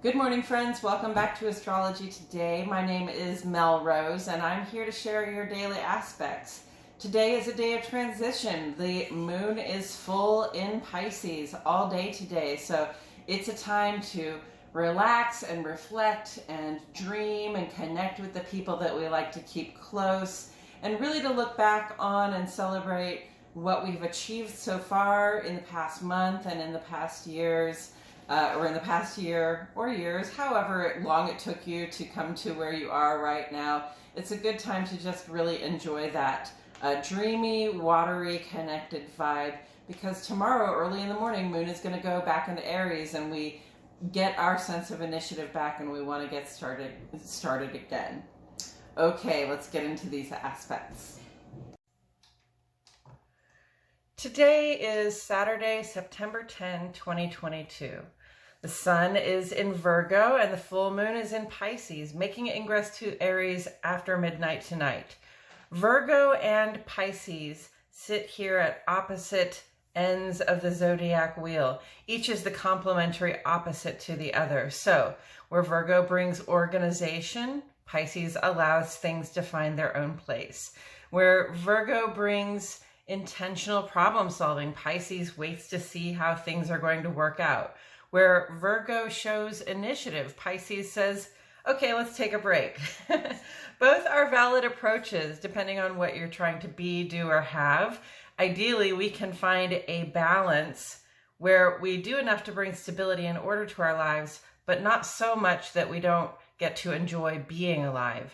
Good morning, friends. Welcome back to Astrology Today. My name is Mel Rose, and I'm here to share your daily aspects. Today is a day of transition. The moon is full in Pisces all day today, so it's a time to relax and reflect and dream and connect with the people that we like to keep close, and really to look back on and celebrate what we've achieved so far in the past month and in the past years. Or in the past year or years, however long it took you to come to where you are right now. It's a good time to just really enjoy that dreamy, watery, connected vibe, because tomorrow, early in the morning, Moon is going to go back into Aries and we get our sense of initiative back and we want to get started again. Okay, let's get into these aspects. Today is Saturday, September 10, 2022. The sun is in Virgo and the full moon is in Pisces, making ingress to Aries after midnight tonight. Virgo and Pisces sit here at opposite ends of the Zodiac wheel. Each is the complementary opposite to the other. So where Virgo brings organization, Pisces allows things to find their own place. Where Virgo brings intentional problem solving, Pisces waits to see how things are going to work out. Where Virgo shows initiative, Pisces says, okay, let's take a break. Both are valid approaches depending on what you're trying to be, do, or have. Ideally, we can find a balance where we do enough to bring stability and order to our lives, but not so much that we don't get to enjoy being alive.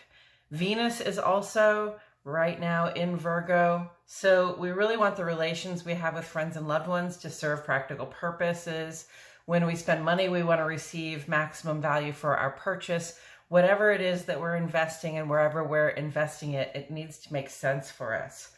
Venus is also right now in Virgo, so we really want the relations we have with friends and loved ones to serve practical purposes. When we spend money, we want to receive maximum value for our purchase. Whatever it is that we're investing in, wherever we're investing it, it needs to make sense for us.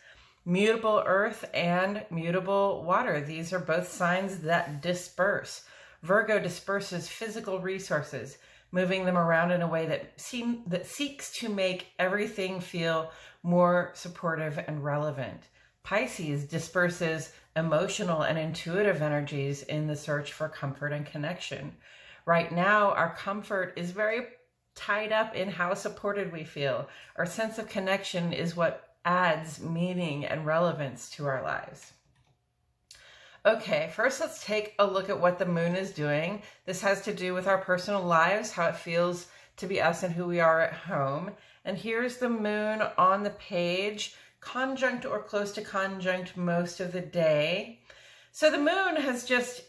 Mutable earth and mutable water. These are both signs that disperse. Virgo disperses physical resources, moving them around in a way that seeks to make everything feel more supportive and relevant. Pisces disperses emotional and intuitive energies in the search for comfort and connection. Right now, our comfort is very tied up in how supported we feel. Our sense of connection is what adds meaning and relevance to our lives. Okay, first let's take a look at what the moon is doing. This has to do with our personal lives, how it feels to be us and who we are at home. And here's the moon on the page, conjunct or close to conjunct most of the day. So the moon has just,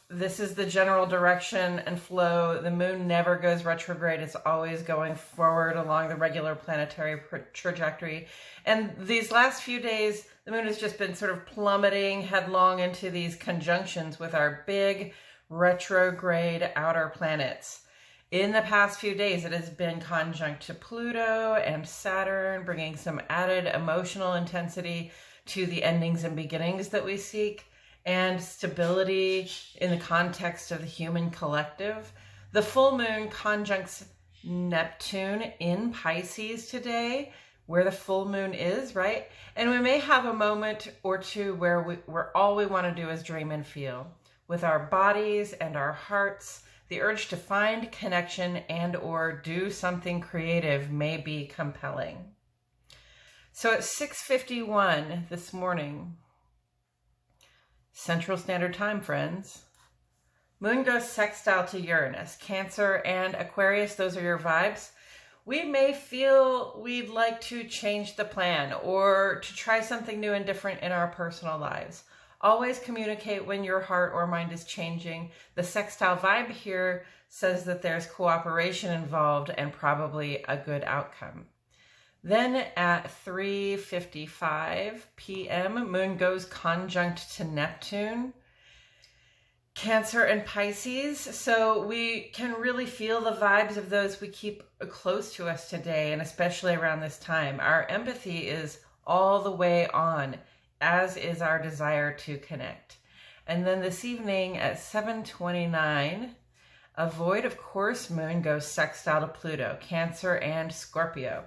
this is the general direction and flow. The moon never goes retrograde. It's always going forward along the regular planetary trajectory. And these last few days, the moon has just been sort of plummeting headlong into these conjunctions with our big retrograde outer planets. In the past few days, it has been conjunct to Pluto and Saturn, bringing some added emotional intensity to the endings and beginnings that we seek, and stability in the context of the human collective. The full moon conjuncts Neptune in Pisces today, where the full moon is, right? And we may have a moment or two where all we want to do is dream and feel. With our bodies and our hearts, the urge to find connection and or do something creative may be compelling. So at 6:51 this morning, Central Standard Time, friends, Moon goes sextile to Uranus. Cancer and Aquarius, those are your vibes. We may feel we'd like to change the plan or to try something new and different in our personal lives. Always communicate when your heart or mind is changing. The sextile vibe here says that there's cooperation involved and probably a good outcome. Then at 3:55 p.m., Moon goes conjunct to Neptune, Cancer and Pisces. So we can really feel the vibes of those we keep close to us today, and especially around this time. Our empathy is all the way on, as is our desire to connect. And then this evening at 7:29, a void of course moon goes sextile to Pluto, Cancer and Scorpio.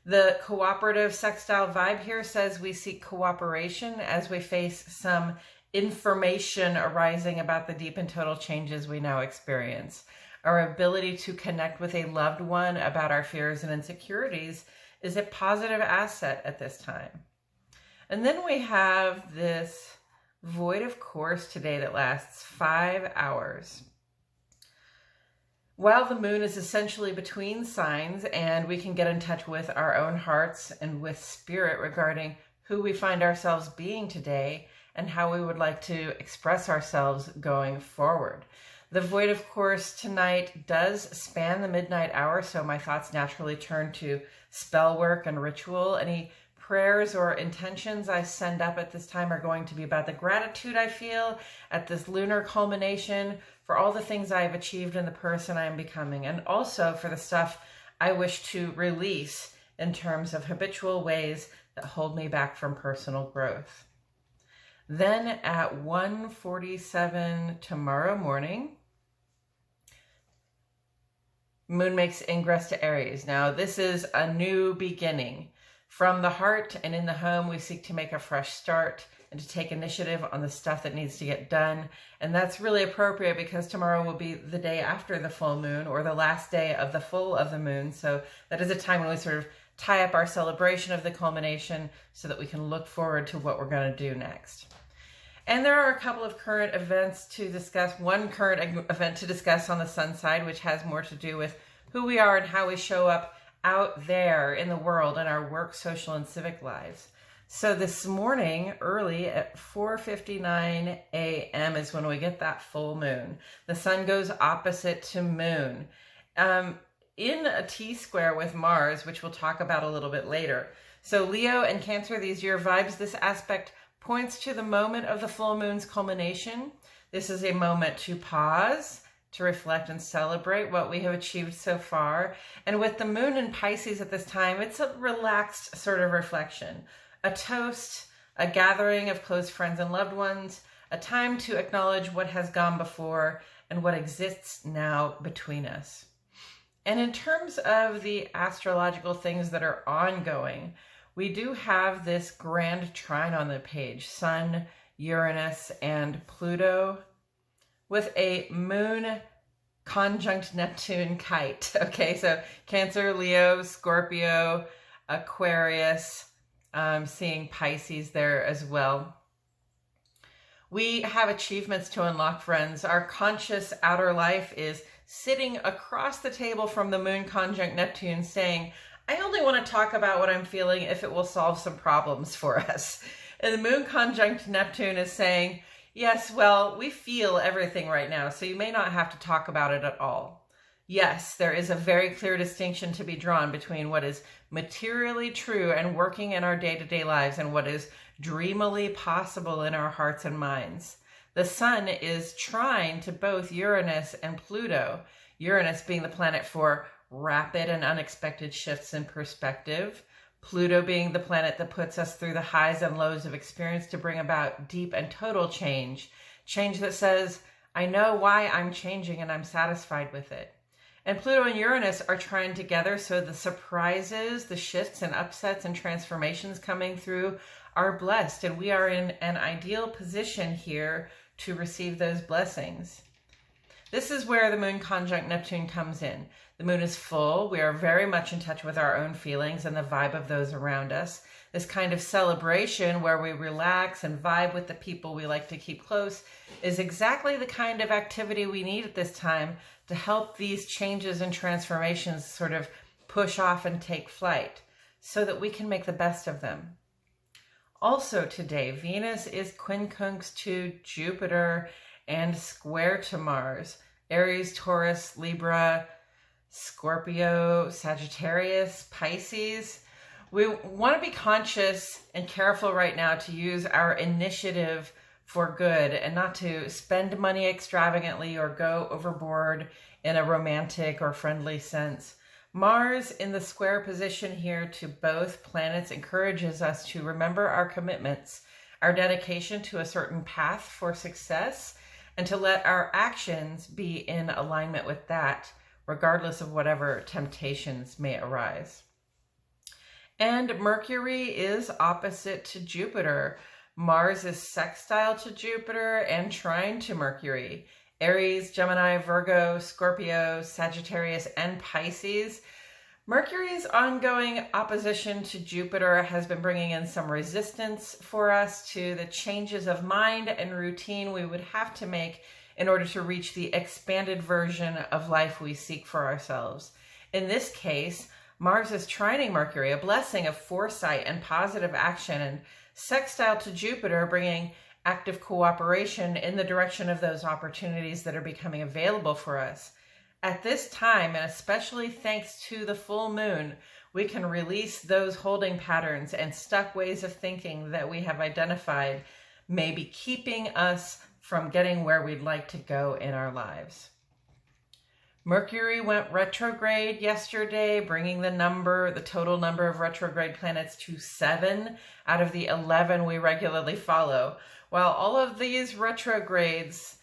The cooperative sextile vibe here says we seek cooperation as we face some information arising about the deep and total changes we now experience. Our ability to connect with a loved one about our fears and insecurities is a positive asset at this time. And then we have this void of course today that lasts 5 hours. While the moon is essentially between signs and we can get in touch with our own hearts and with spirit regarding who we find ourselves being today and how we would like to express ourselves going forward. The void of course tonight does span the midnight hour, so my thoughts naturally turn to spell work and ritual. Any prayers or intentions I send up at this time are going to be about the gratitude I feel at this lunar culmination for all the things I have achieved and the person I am becoming, and also for the stuff I wish to release in terms of habitual ways that hold me back from personal growth. Then at 1:47 tomorrow morning, Moon makes ingress to Aries. Now, this is a new beginning. From the heart and in the home, we seek to make a fresh start and to take initiative on the stuff that needs to get done. And that's really appropriate because tomorrow will be the day after the full moon, or the last day of the full of the moon. So that is a time when we sort of tie up our celebration of the culmination so that we can look forward to what we're going to do next. And there are a couple of current events to discuss. One current event to discuss on the sun side, which has more to do with who we are and how we show up out there in the world in our work, social, and civic lives. So this morning, early at 4:59 a.m. is when we get that full moon. The sun goes opposite to moon in a T-square with Mars, which we'll talk about a little bit later. So Leo and Cancer, these year vibes, this aspect points to the moment of the full moon's culmination. This is a moment to pause, to reflect and celebrate what we have achieved so far. And with the moon in Pisces at this time, it's a relaxed sort of reflection, a toast, a gathering of close friends and loved ones, a time to acknowledge what has gone before and what exists now between us. And in terms of the astrological things that are ongoing, we do have this grand trine on the page, Sun, Uranus, and Pluto, with a moon conjunct Neptune kite. Okay, so Cancer, Leo, Scorpio, Aquarius, seeing Pisces there as well. We have achievements to unlock, friends. Our conscious outer life is sitting across the table from the moon conjunct Neptune saying, I only want to talk about what I'm feeling if it will solve some problems for us. And the moon conjunct Neptune is saying, yes, well, we feel everything right now, so you may not have to talk about it at all. Yes, there is a very clear distinction to be drawn between what is materially true and working in our day-to-day lives and what is dreamily possible in our hearts and minds. The sun is trine to both Uranus and Pluto, Uranus being the planet for rapid and unexpected shifts in perspective, Pluto being the planet that puts us through the highs and lows of experience to bring about deep and total change, change that says, I know why I'm changing and I'm satisfied with it. And Pluto and Uranus are trying together, so the surprises, the shifts and upsets and transformations coming through are blessed, and we are in an ideal position here to receive those blessings. This is where the moon conjunct Neptune comes in. The moon is full. We are very much in touch with our own feelings and the vibe of those around us. This kind of celebration where we relax and vibe with the people we like to keep close is exactly the kind of activity we need at this time to help these changes and transformations sort of push off and take flight so that we can make the best of them. Also today, Venus is quincunx to Jupiter and square to Mars. Aries, Taurus, Libra, Scorpio, Sagittarius, Pisces. We want to be conscious and careful right now to use our initiative for good and not to spend money extravagantly or go overboard in a romantic or friendly sense. Mars in the square position here to both planets encourages us to remember our commitments, our dedication to a certain path for success, and to let our actions be in alignment with that, regardless of whatever temptations may arise. And Mercury is opposite to Jupiter. Mars is sextile to Jupiter and trine to Mercury. Aries, Gemini, Virgo, Scorpio, Sagittarius, and Pisces. Mercury's ongoing opposition to Jupiter has been bringing in some resistance for us to the changes of mind and routine we would have to make in order to reach the expanded version of life we seek for ourselves. In this case, Mars is trining Mercury, a blessing of foresight and positive action, and sextile to Jupiter, bringing active cooperation in the direction of those opportunities that are becoming available for us. At this time, and especially thanks to the full moon, we can release those holding patterns and stuck ways of thinking that we have identified may be keeping us from getting where we'd like to go in our lives. Mercury went retrograde yesterday, bringing the total number of retrograde planets to 7 out of the 11 we regularly follow. While all of these retrogrades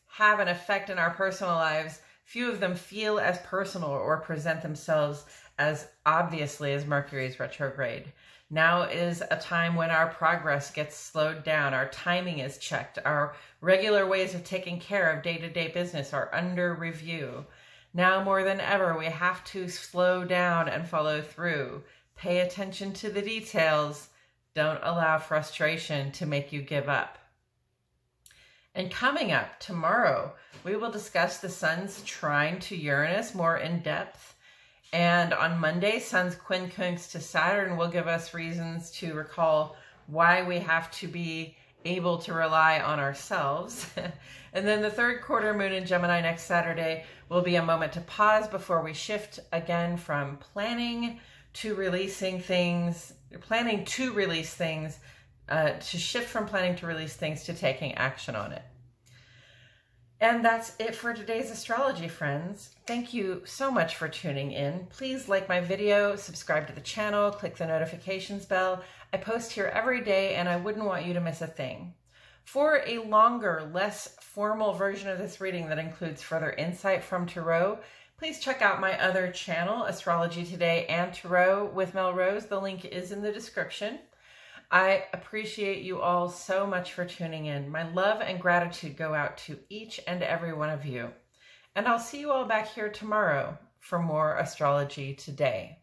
have an effect in our personal lives, few of them feel as personal or present themselves as obviously as Mercury's retrograde. Now is a time when our progress gets slowed down, our timing is checked, our regular ways of taking care of day-to-day business are under review. Now more than ever, we have to slow down and follow through. Pay attention to the details. Don't allow frustration to make you give up. And coming up tomorrow, we will discuss the Sun's trine to Uranus more in depth. And on Monday, Sun's quincunx to Saturn will give us reasons to recall why we have to be able to rely on ourselves. And then the third quarter moon in Gemini next Saturday will be a moment to pause before we shift again from planning to releasing things, to shift from planning to release things to taking action on it. And that's it for today's astrology, friends. Thank you so much for tuning in. Please like my video, subscribe to the channel, click the notifications bell. I post here every day and I wouldn't want you to miss a thing. For a longer, less formal version of this reading that includes further insight from Tarot, please check out my other channel, Astrology Today and Tarot with Melrose. The link is in the description. I appreciate you all so much for tuning in. My love and gratitude go out to each and every one of you. And I'll see you all back here tomorrow for more Astrology Today.